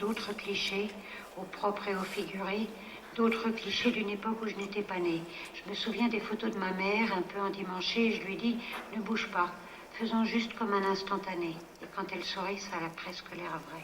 d'autres clichés, au propre et au figuré, d'autres clichés d'une époque où je n'étais pas née. Je me souviens des photos de ma mère, un peu endimanchée, et je lui dis « Ne bouge pas, faisons juste comme un instantané. » Et quand elle sourit, ça a presque l'air vrai.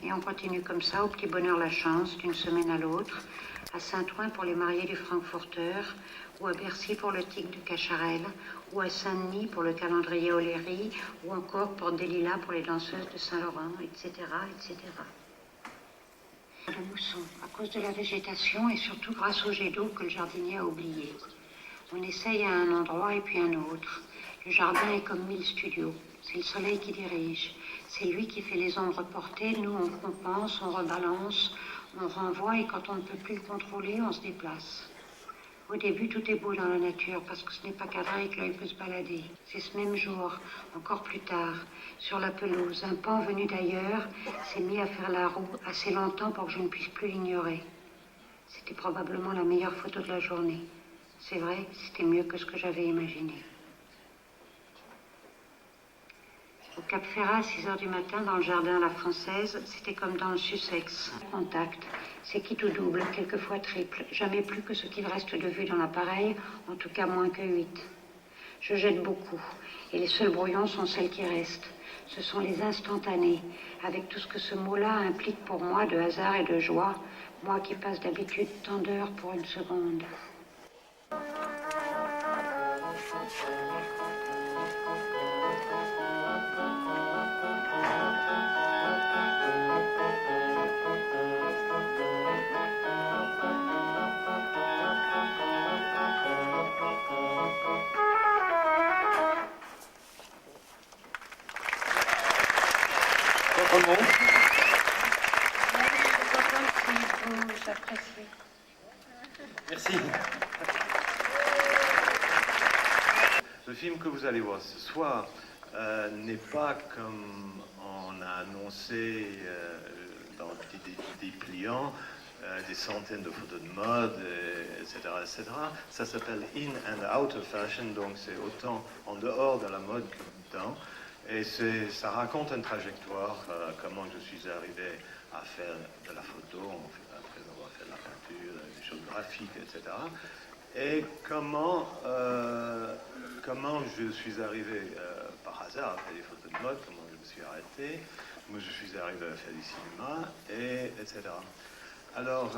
Et on continue comme ça, au petit bonheur la chance, d'une semaine à l'autre, à Saint-Ouen pour les mariés du Frankfurter, ou à Bercy pour le tic de Cacharel, ou à Saint-Denis pour le calendrier O'Leary, ou encore pour Delilah pour les danseuses de Saint-Laurent, etc., etc. De mousson, à cause de la végétation et surtout grâce au jet d'eau que le jardinier a oublié. On essaye à un endroit et puis un autre. Le jardin est comme 1000 studios. C'est le soleil qui dirige. C'est lui qui fait les ombres portées. Nous, on compense, on rebalance, on renvoie et quand on ne peut plus le contrôler, on se déplace. Au début, tout est beau dans la nature parce que ce n'est pas cadré et que l'œil peut se balader. C'est ce même jour, encore plus tard, sur la pelouse, un pan venu d'ailleurs s'est mis à faire la roue assez longtemps pour que je ne puisse plus l'ignorer. C'était probablement la meilleure photo de la journée. C'est vrai, c'était mieux que ce que j'avais imaginé. Au Cap Ferrat, à 6 h du matin, dans le jardin à la française, c'était comme dans le Sussex. Contact, c'est quitte ou double, quelquefois triple, jamais plus que ce qu'il reste de vue dans l'appareil, en tout cas moins que 8. Je jette beaucoup, et les seuls brouillons sont celles qui restent. Ce sont les instantanés, avec tout ce que ce mot-là implique pour moi de hasard et de joie, moi qui passe d'habitude tant d'heures pour une seconde. Merci. Le film que vous allez voir ce soir n'est pas comme on a annoncé dans des dépliants, des centaines de photos de mode, etc., etc. Ça s'appelle In and Out of Fashion, donc c'est autant en dehors de la mode que dedans. Et ça raconte une trajectoire, comment je suis arrivé à faire de la photo, après avoir fait de la peinture, des choses graphiques, etc. Et comment je suis arrivé par hasard à faire des photos de mode, comment je me suis arrêté, comment je suis arrivé à faire du cinéma, etc. Alors,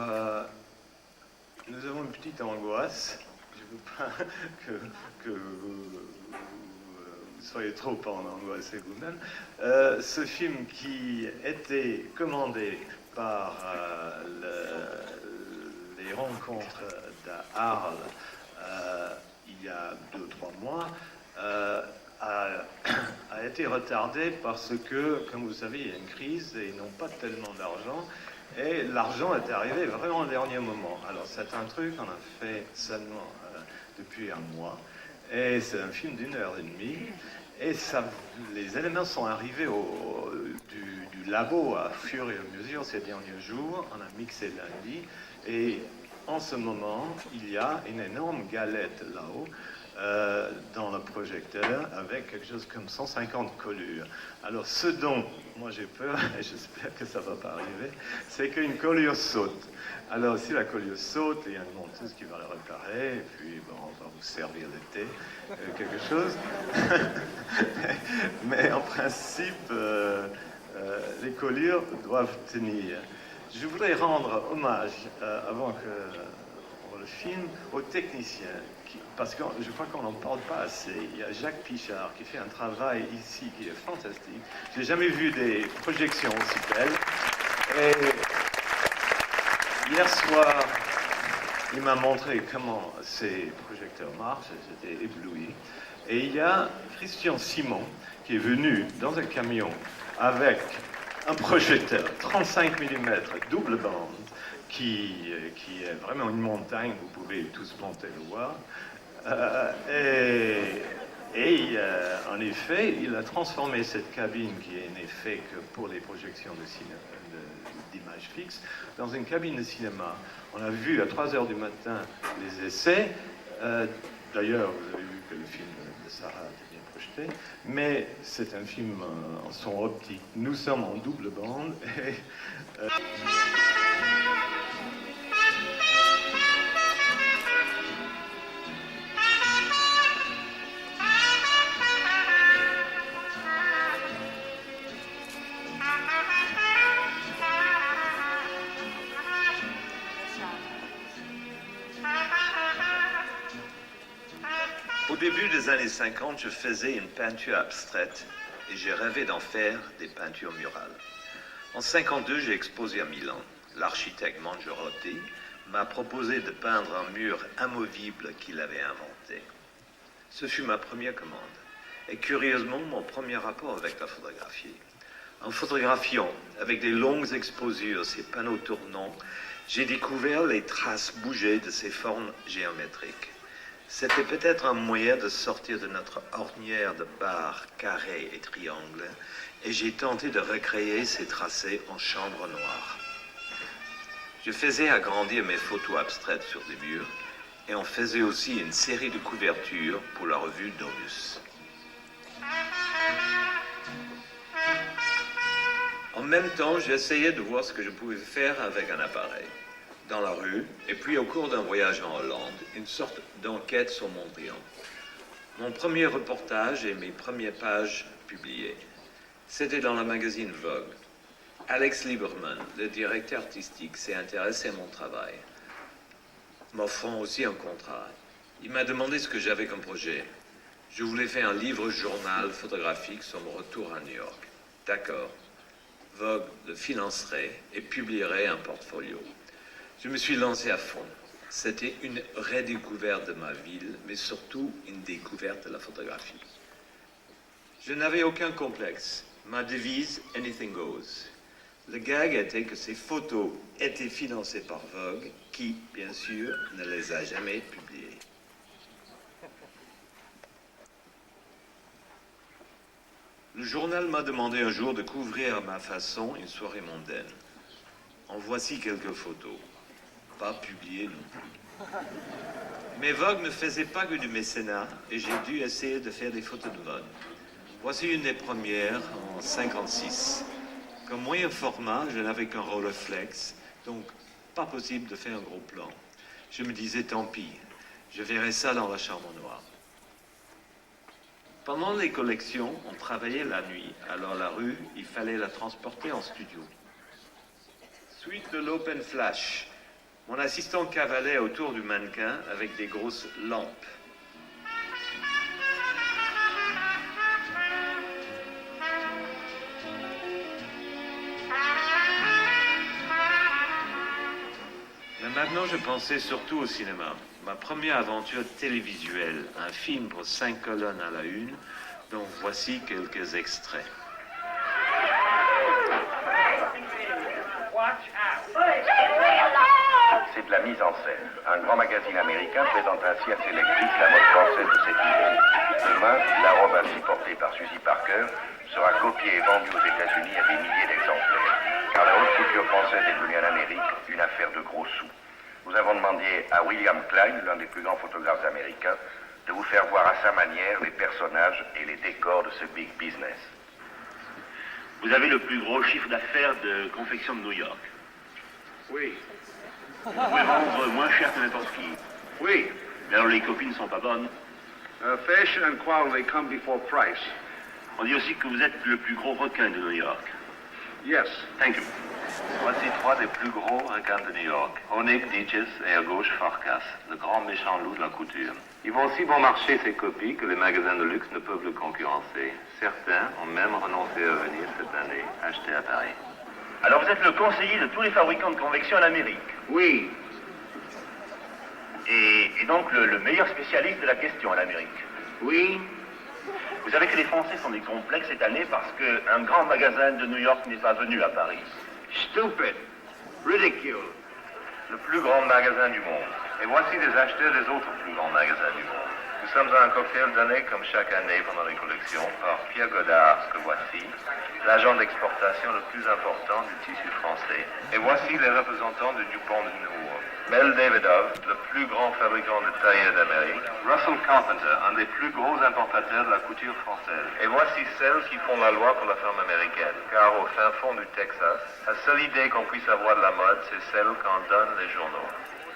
nous avons une petite angoisse. Je ne veux pas que vous soyez trop en angoisse vous-même. Ce film qui était commandé par les rencontres d'Arles il y a 2 ou 3 mois a été retardé parce que, comme vous savez, il y a une crise et ils n'ont pas tellement d'argent. Et l'argent est arrivé vraiment au dernier moment. Alors c'est un truc qu'on a fait seulement depuis un mois. Et c'est un film d'1 h 30. Et les éléments sont arrivés du labo à fur et à mesure ces derniers jours. On a mixé lundi. Et en ce moment, il y a une énorme galette là-haut. Dans le projecteur avec quelque chose comme 150 colures. Alors ce dont moi j'ai peur, et j'espère que ça ne va pas arriver, c'est qu'une colure saute. Alors si la colure saute, il y a une monteuse qui va la réparer, et puis bon, on va vous servir de thé, quelque chose. Mais en principe, les colures doivent tenir. Je voudrais rendre hommage, avant que le film, aux techniciens. Parce que je crois qu'on n'en parle pas assez. Il y a Jacques Pichard qui fait un travail ici qui est fantastique. J'ai jamais vu des projections aussi belles. Et hier soir, il m'a montré comment ces projecteurs marchent. J'étais ébloui. Et il y a Christian Simon qui est venu dans un camion avec un projecteur 35 mm double bande qui est vraiment une montagne. Vous pouvez tous monter le voir. En effet, il a transformé cette cabine qui n'est faite que pour les projections d'images fixes dans une cabine de cinéma. On a vu à 3 h du matin les essais. D'ailleurs, vous avez vu que le film de Sarah était bien projeté, mais c'est un film en son optique. Nous sommes en double bande et... Au début des années 50, je faisais une peinture abstraite et j'ai rêvé d'en faire des peintures murales. En 52, j'ai exposé à Milan. L'architecte Mangiarotti m'a proposé de peindre un mur amovible qu'il avait inventé. Ce fut ma première commande et curieusement mon premier rapport avec la photographie. En photographiant avec des longues exposures ces panneaux tournants, j'ai découvert les traces bougées de ces formes géométriques. C'était peut-être un moyen de sortir de notre ornière de barres, carrés et triangles, et j'ai tenté de recréer ces tracés en chambre noire. Je faisais agrandir mes photos abstraites sur des murs, et on faisait aussi une série de couvertures pour la revue Domus. En même temps, j'essayais de voir ce que je pouvais faire avec un appareil. Dans la rue, et puis au cours d'un voyage en Hollande, une sorte d'enquête sur Mondrian. Mon premier reportage et mes premières pages publiées, c'était dans le magazine Vogue. Alex Lieberman, le directeur artistique, s'est intéressé à mon travail, m'offrant aussi un contrat. Il m'a demandé ce que j'avais comme projet. Je voulais faire un livre-journal photographique sur mon retour à New York. D'accord. Vogue le financerait et publierait un portfolio. Je me suis lancé à fond. C'était une redécouverte de ma ville, mais surtout une découverte de la photographie. Je n'avais aucun complexe. Ma devise, anything goes. Le gag était que ces photos étaient financées par Vogue, qui, bien sûr, ne les a jamais publiées. Le journal m'a demandé un jour de couvrir à ma façon une soirée mondaine. En voici quelques photos. Pas publié non plus. Mais Vogue ne faisait pas que du mécénat et j'ai dû essayer de faire des photos de mode. Voici une des premières en 56. Comme moyen format, je n'avais qu'un Rolleiflex, donc pas possible de faire un gros plan. Je me disais tant pis, je verrai ça dans la chambre noire. Pendant les collections, on travaillait la nuit, alors la rue, il fallait la transporter en studio. Suite de l'open flash. Mon assistant cavalait autour du mannequin avec des grosses lampes. Mais maintenant, je pensais surtout au cinéma. Ma première aventure télévisuelle, un film pour 5 colonnes à la une, dont voici quelques extraits. C'est de la mise en scène. Un grand magazine américain présente ainsi à ses lectrices la mode française de cet hiver. Demain, la robe ainsi portée par Suzy Parker sera copiée et vendue aux États-Unis à des milliers d'exemplaires. Car la haute couture française est devenue en Amérique une affaire de gros sous. Nous avons demandé à William Klein, l'un des plus grands photographes américains, de vous faire voir à sa manière les personnages et les décors de ce big business. Vous avez le plus gros chiffre d'affaires de confection de New York. Oui. Vous pouvez vendre moins cher que n'importe qui. Oui. Mais alors les copies ne sont pas bonnes. Fashion and quality come before price. On dit aussi que vous êtes le plus gros requin de New York. Yes. Thank you. Voici 3 des plus gros requins de New York. Honig, Ditches et à gauche Farkas, le grand méchant loup de la couture. Ils vont si bon marcher ces copies que les magasins de luxe ne peuvent le concurrencer. Certains ont même renoncé à venir cette année acheter à Paris. Alors vous êtes le conseiller de tous les fabricants de convection en Amérique. Oui. Et donc le meilleur spécialiste de la question en Amérique. Oui. Vous savez que les Français sont des complexes cette année parce qu'un grand magasin de New York n'est pas venu à Paris. Stupid. Ridicule. Le plus grand magasin du monde. Et voici les acheteurs des autres plus grands magasins du monde. Nous sommes à un cocktail donné comme chaque année pendant les collections par Pierre Godard, que voici, l'agent d'exportation le plus important du tissu français. Et voici les représentants de Dupont de Nemours. Mel Davidoff, le plus grand fabricant de tailleurs d'Amérique. Russell Carpenter, un des plus gros importateurs de la couture française. Et voici celles qui font la loi pour la femme américaine. Car au fin fond du Texas, la seule idée qu'on puisse avoir de la mode, c'est celle qu'en donnent les journaux.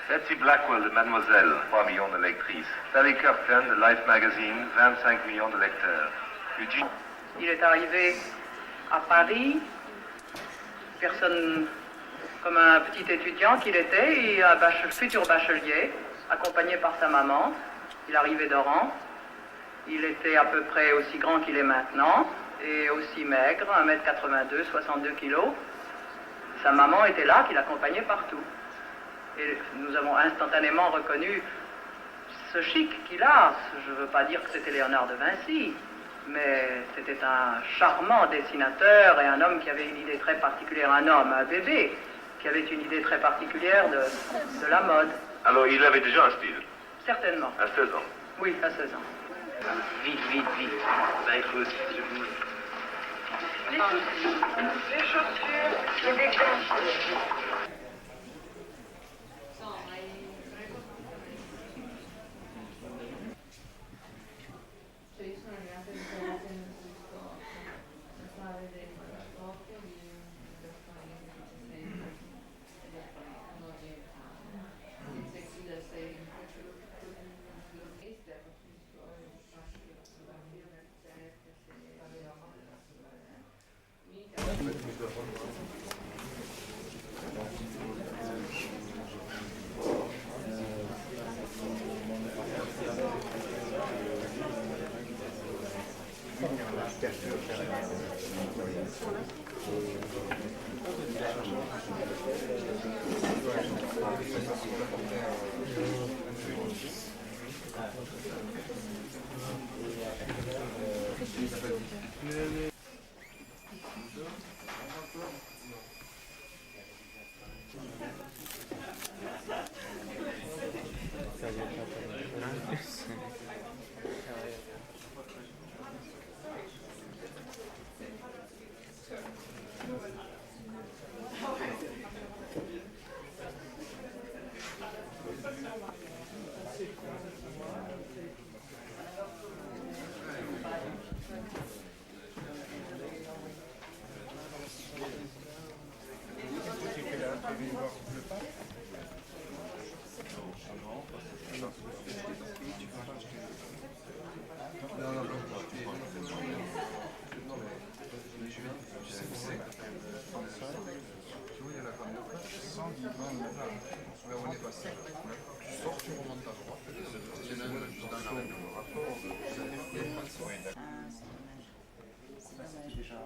Betsy Blackwell de Mademoiselle, 3 millions de lectrices. Sally Curtin de Life Magazine, 25 millions de lecteurs. Eugene. Il est arrivé à Paris, personne comme un petit étudiant qu'il était, et un futur bachelier, accompagné par sa maman. Il arrivait d'Oran. Il était à peu près aussi grand qu'il est maintenant, et aussi maigre, 1m82, 62 kilos. Sa maman était là, qui l'accompagnait partout. Et nous avons instantanément reconnu ce chic qu'il a. Je ne veux pas dire que c'était Léonard de Vinci, mais c'était un charmant dessinateur et un homme qui avait une idée très particulière, un bébé, qui avait une idée très particulière de la mode. Alors il avait déjà un style, Certainement. à 16 ans. Oui, à 16 ans. Vite. Bah écoute, je vous... Les chaussures et les gants.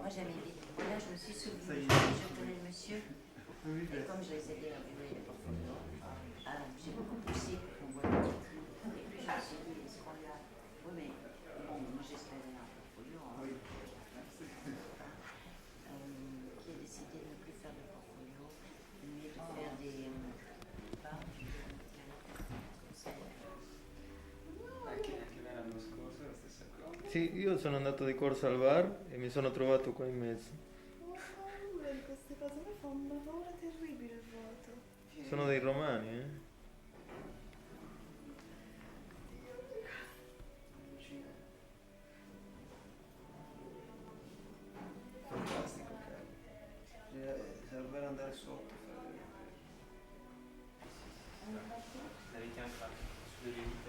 Moi j'aimais bien. Là je me suis souvenue, je connais le monsieur, et comme je les ai aidés à trouver les portfolios, j'ai beaucoup poussé pour qu'on voit le titre. Et puis je me suis dit, est-ce qu'on l'a... Oui mais bon, moi j'espérais un portfolio qui a décidé de ne plus faire de portfolio, mais de faire des... Sì, io sono andato di corsa al bar e mi sono trovato qua in mezzo. Queste cose mi fanno una paura terribile il vuoto. Sono dei romani, eh? Fantastico, caro. Serve andare sotto. Devi anche sulle